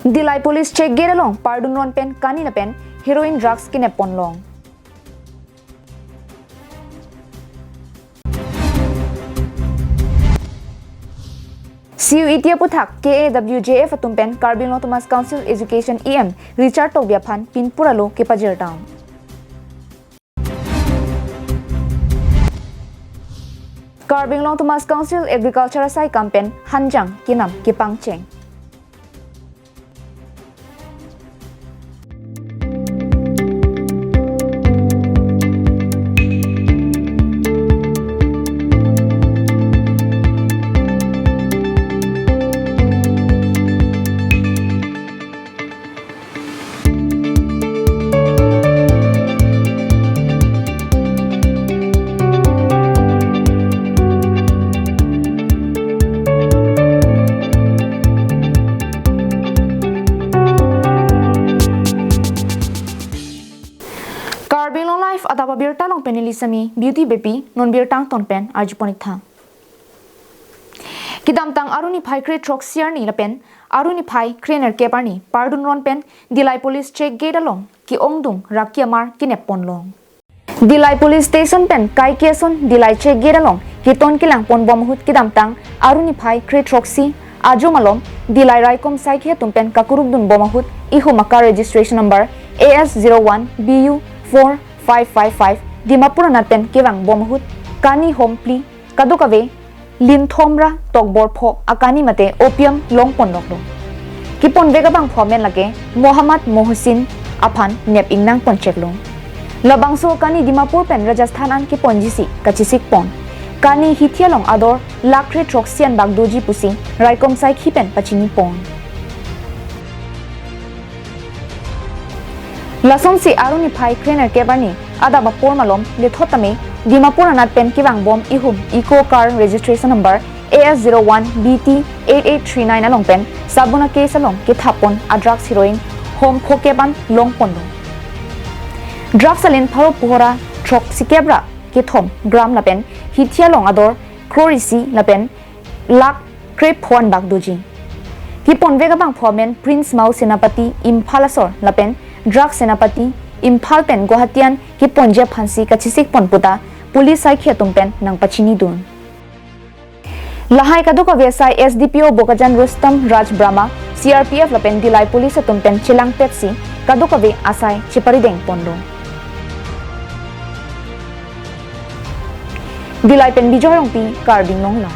Dilai police check get along pardon ron pen kanina pen heroin drugs kinepon long. CUET puthak KAWJF atumpen Carbin Thomas Council Education EM Richard Tobiaphan Pinpuralo Kepajir Town. Carbin Thomas Council Agriculture Sai Campaign Hanjang Kinam Kipangcheng. KAL Adap Abirta long penelisami beauty baby non birtang ton pen arjuponik tha. Kidam tang aruni phai kre troxier ni lapen aruni phai krener keparni pardon ron pen Dilai police check gate along ki ongdung rakiamar kinepon long. Dilai police station pen kai keson Dilai check gate along ki ton kilang pon bomhut kidam tang aruni phai kre troxi ajo malom Dilai raikom sai khe tumpen kakuruk dun bomahut ihu maka registration number AS01 BU 4555 Dimapur naten kewang bomhut kani hompli kadukave linthomra tokbor pho akani mate opium longpon loklo kipon vega bang phomen lage Mohammad Mohsin Afan nep ingnang poncheklong labangso kani Dimapur pen Rajasthan an kipon jisi kachisik pon kani hithialong ador lakre troxian bagdoji pusi raikom sai khipen pachini pon Lason si aruni phai krener kebani ada bapor malom lethotame Dimapur anat pen kiwang bom ihum eco car registration number AS01 BT 8839 along pen sabuna case along ke thapon a drugs heroin home khokeban long pondo drugs alin pharo puhora throk sikebra ke thom gram lapen hithia long ador crorisi lapen lak crep phon bak doji hipon vega bang phomen Prince Mau Senapati Imphalasor lapen drug senapati Imphal pen Guwahatian ki ponje phansi kachisik ponputa police sai khetum pen nang pachini dun lahai kaduk vesai SDPO Bokajan Rustam Raj Brahma CRPF lapen Dilai police atum pen chilang pepsi kaduk ave asai chiparideng pondo Dilai pen bijorong pi carbing long la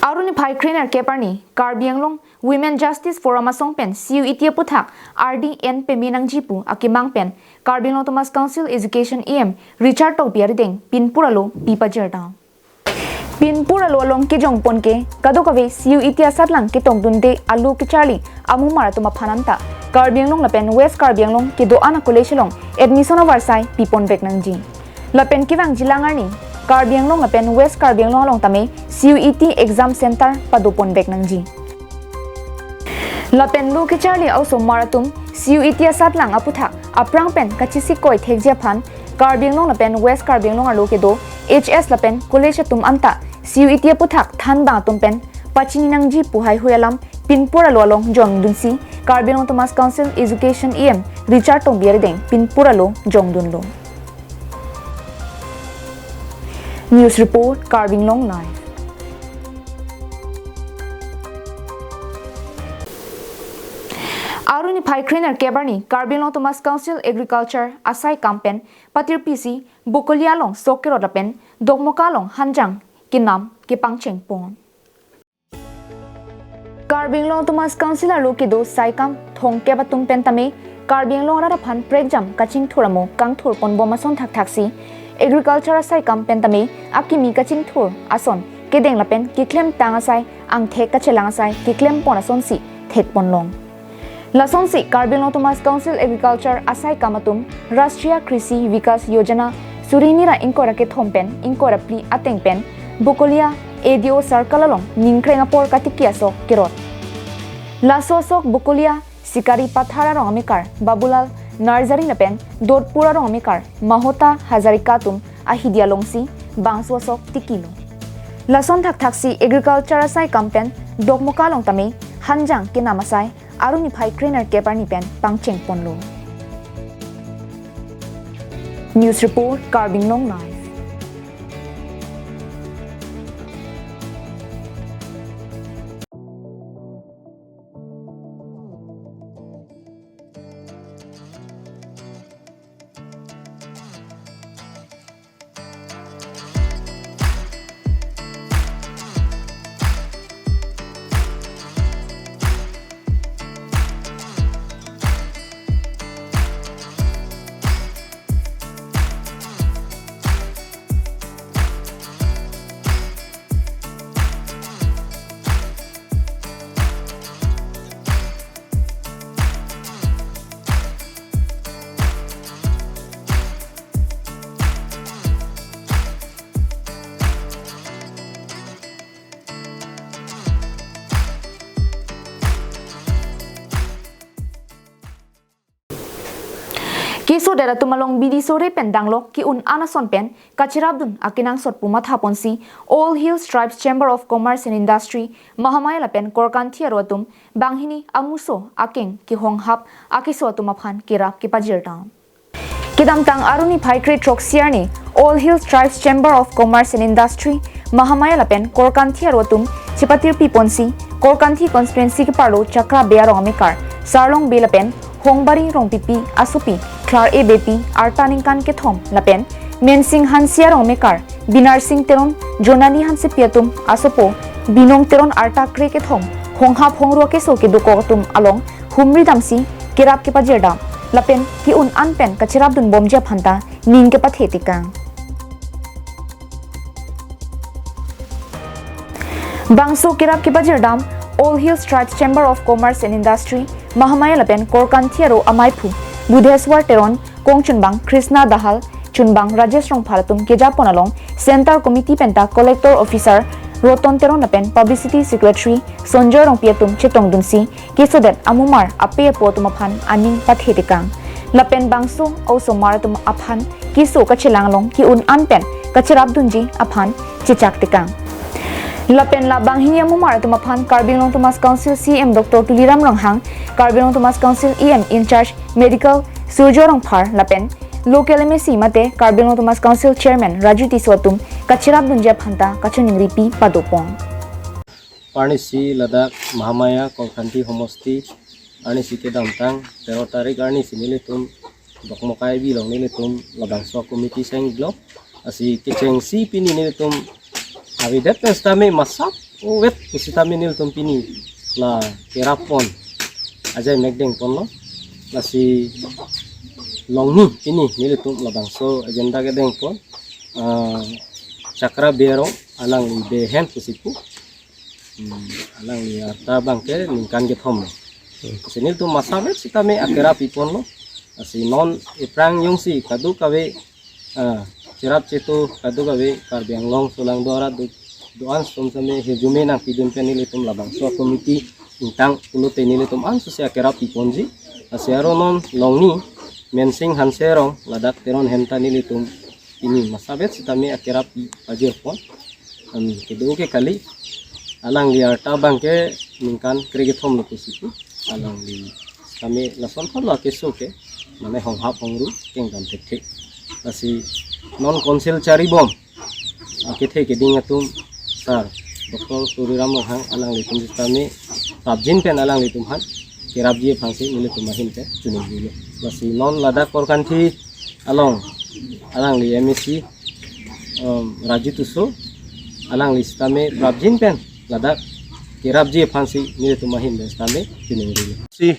Aruni phai krener keparni Karbianglong Women Justice Forum asong pen CUET puthak RDN peminang jipu akimang pen Karbianglong Thomas Council Education EM Richard Tobiaphan Pinpuralo pipajerta Pinpuralo along ke jongpon ke kadokave CUET asatlang ke tongdunde alu ke charlie amu maratuma phananta Karbianglong lapen West Karbianglong ke doana koleshalong admission oversight pipon beknangji lapen kiwang jilangarni Karbianglong lapen West Karbianglong along tame CUET exam center padupon beknangji lapen lu ke charlie also maratum CUET asatlang aputhak aprang pen kachisik koi thekje phan Karbianglong lapen West Karbianglong alu ke do HS lapen college tum anta CUET puthak than ba tum pen pachini nangji puhai huyalam Pinpura along jong dunsi Karbianglong Thomas Council Education EM Richard Tobiaphan Pinpuralo jong dunlo News report Karbianglong Live Aruni phai krener kebarni Karbianglong Thomas Council Agriculture Asai Campaign Patir PC Bukolialong Sokerot lapen Dogmokalong Hanjang Kinam Kipangcheng pon Karbianglong Thomas Council alu kido saikam thongke batum pentame Karbianglong ra phan prejam kaching thuramo kangthur pon bomason thak thaksi Agriculture Asai Campaign tame akimi kaching thur ason kedeng lapen kiklem tangasai ang thek kachelang asai kiklem pon ason si thek ponlong Lason si Karbianglong Thomas Council Agriculture Asai Kamatum Rashtriya Krishi Vikas Yojana Surinira inkora ke thompen inkora pli atengpen Bukolia ADO Circle along Ningkrengapor Katikiasok Kirot Lasosok Bukolia Sikari Pathara Romikar Babulal Narzari Napen Dodpura Romikar Mahota Hazarikatum Ahidia Longsi Bangsosok Tikilo lason thak thaksi agriculture asai campaign dokmoka long tami hanjang kinamasai aruni phai trainer ke parni pen pangcheng ponlo. News report Carbing Long Live. Kiso dera tumalong bidi sore pendanglo ki un anason pen kachirabdun akinang sot pumatha ponsi All Hills Tribes Chamber of Commerce and Industry mahamaya lapen korkanthia rotum banghini amuso akeng ki honghap akiso tumaphan kirap ki pajirta kidamtang aruni phaikrei troxiarni All Hills Tribes Chamber of Commerce and Industry mahamaya lapen korkanthia rotum chipatir pi ponsi korkanthi constituency ki parlo chakra bearong amikar sarlong belapen hongbari rong pipi asupi Klar EBP Artaning kan ke thom lapen Mensing Hansia rong mekar Binar Singh teron Jonani Hanse piatum asopo Binong teron Arta kre ke thom Honghap hongro ke so ke duko tum along humri damsi kirap ke pajerdam lapen ki un anpen kachirap dun bomja phanta ning ke pathetika Bangso kirap ke pajerdam All Hills Tribes Chamber of Commerce and Industry mahamaya lapen korkantiaro amaipu Budheswar teron Kong Chunbang Krishna Dahal Chunbang Rajesh Rong Phalatum Kejapon along Center Committee Penta Collector Officer Roton teron lapen Publicity Secretary Sonjoy Rong Piatum Chetong Dunsi Kisodet Amumar Ape Potumaphan Aning Pathetikang lapen bangso also maratum aphan kiso kachilanglong ki un anpen kachirap dunji aphan chichak tikang lapen la banghini amumar tumaphan Carbing Thomas Council CM Dr. Tuliram Ranghang Carbing Thomas Council EM in charge medical Surjorong Phar lapen local MSC mate Carbing Thomas Council Chairman Raju Tiswatum kachirap dunja phanta kachuningri pi padopong Parnisi Ladakh Mahamaya Korkanti Homosti Arnisi ke damtang 13 tarik arnisi nilitum dokmokai bilong nilitum labangso committee senglo asi keceng si pini nilitum avidet stame masak wet usitame nilitum pini la kerapon ajay megdeng ponlo nasi longni pini nilitum labangso agenda ke deng pon chakra bero alang behen kusipu alang ni arta bangke ningkan get home sini tu masamet si kami akira pipon lo asi non iprang yung si kadu kawe cirap citu kadu kawe karbiang long sulang dora doan som same hejume nang pidun penili tum labang so komiti intang ulu tenili tum an si akira pipon ji asi aro non longni mensing hanserong ladak teron henta nili tum ini masabet si kami akira pi pajir pon kedu ke kali alang liar tabang ke ningkan kriget hom lutu situ alang li kami lason kon la keso ke mane hong hap hongru keng dam tek asi non konsil cari bom akithe ke ding atum sar Dr. Turiram hang alang li tum kami tabjin pen alang li tum han kirab je phangsi mile tum mahin ke chuning dile asi non ladak korkanthi along alang li MSC Raju Tuso alang li kami tabjin pen ladak kirab je phansi nile tu mahin bestame kining ri si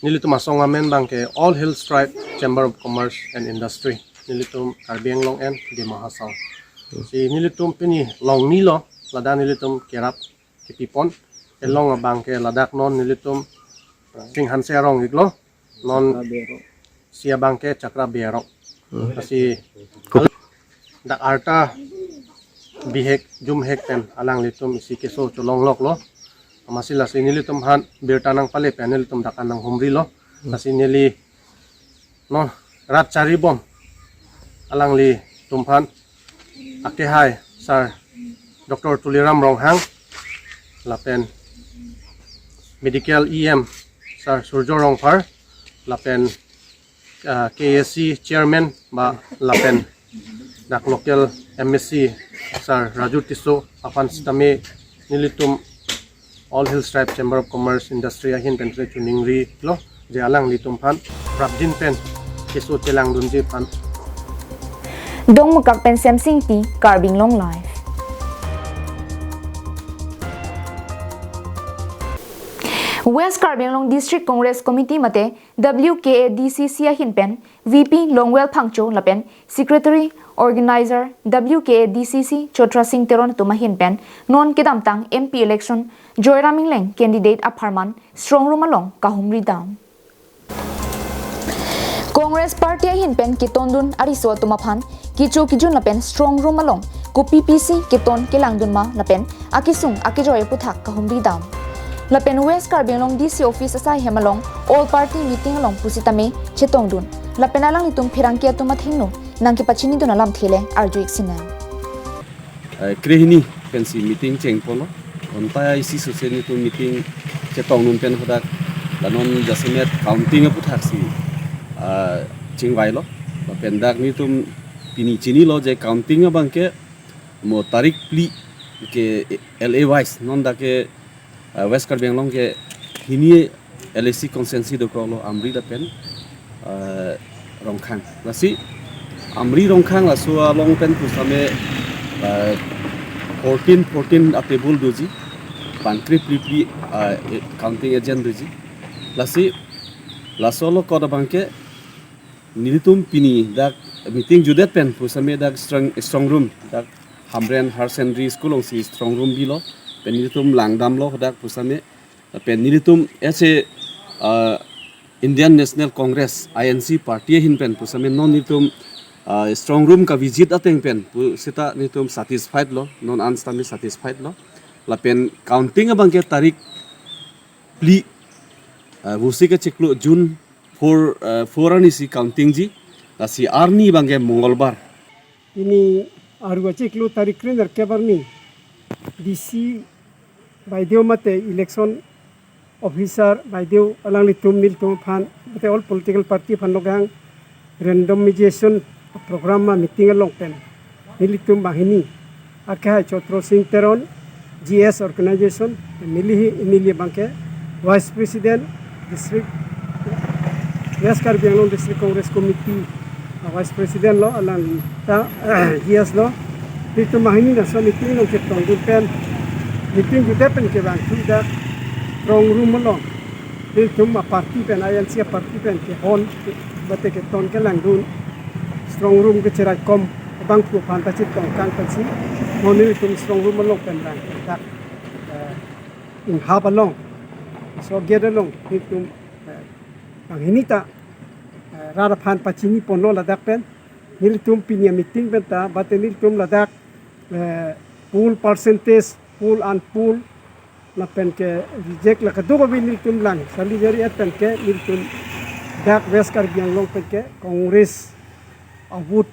nile tu masong amen bangke All Hills Tribe Chamber of Commerce and Industry nile tu Karbiang Long en di Mahasang si nile tu pini long nilo lada nile tu kirap kipipon elong bangke ladak non nile tu sing hanserong iglo non sia bangke chakra bero si dak arta bihek jum hek pen alang litum isi keso cholong lok lo masila sinilitum han birta nang pale penilitum dakan nang humri lo asinili no rat cari bom alang li tumpan akte hai sar Dr. Tuliram Ronghang lapen medical EM Sir Surjo Rongphar lapen KSC chairman ba lapen dak local MSc Sir Raju Tiso apan stame nilitum All Hills Tribe Chamber of Commerce Industry ahin pentre chuningri lo je alang litum phan prabdin pen keso chelang dunji phan dong mukak pen semsing ti carbing long life. West Carbing Long District Congress Committee mate WKADCC ahin pen VP Longwell Phangcho lapen Secretary Organizer WKADCC Chotra Singh Teron tumahin pen non kedam tang MP election Joyraming Leng candidate apharman strong room along kahumri down. Congress Party ahin pen kitondun ariso tumaphan kichu kijun lapen strong room along ku PPC kiton kilangdun ma lapen akisung akijoy puthak kahumri down. Lapen West Carbing Long DC office asai hemalong all party meeting along pusitame chetongdun lapen alang litum phirangkia tumathingno nangki pachini dun alam thele arju iksina krehini pensi meeting chengpono onta isi soseni tu meeting chetongdun pen hodak lanon jasemet counting apu thaksi chingwai lo lapen dak ni tum pini chini lo je counting abangke mo tarik pli ke LA wise non dake West Carbing Long ke hini LAC consensi do kolo amri da pen rongkhang lasi amri rongkhang la suwa long pen pusame 14 atebul doji pankri pli counting agent doji lasi lasolo koda bangke nilitum pini dak meeting judet pen pusame dak strong room dak Hamren Higher Secondary School ong si strong room bilo penilitum langdam lo hodak pusame penilitum ese Indian National Congress INC party hin pen pusame non nitum strong room ka visit ateng pen pusita nitum satisfied lo non unstami satisfied lo la pen counting abang ke tarik pli wusi ke cheklo June 4 ani si counting ji si arni bangke mongolbar ini aru cheklo tarik ren kebarni DC by deu mate election officer by deu alang litum niltum phan mate all political party phan logang randomization program ma meeting along pen nilitum bahini akha Chotro Singh Teron GS organization milihi inili bangke vice president district West Carbing Long District Congress Committee vice president lo alang ta GS lo itu mahini na so meeting nong ketong pen meeting jude pen ke bang sudah strong room lo itu ma party pen INC party pen ke hon bate ke ton ke lang dun strong room ke cerai kom bang pu phanta chit tong kang pansi moni itu strong room lo pen bang tak in ha balong so get along itu bang ini ta rara phan pachini ponlo ladak pen nilitum pinia meeting pen ta bate nilitum ladak pool percentage pool and pool la pen ke reject la kadu bi nilitum lang sali jari at pen ke nilitum dak West Carbing Long pen ke Congress avut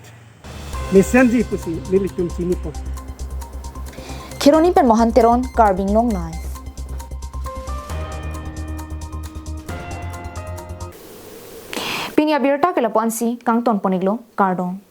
mesenji pusi nilitum sini po Kironi pen mohanteron Carbing Long life. Pinia Abirta ke lapuansi kangton poniglo kardong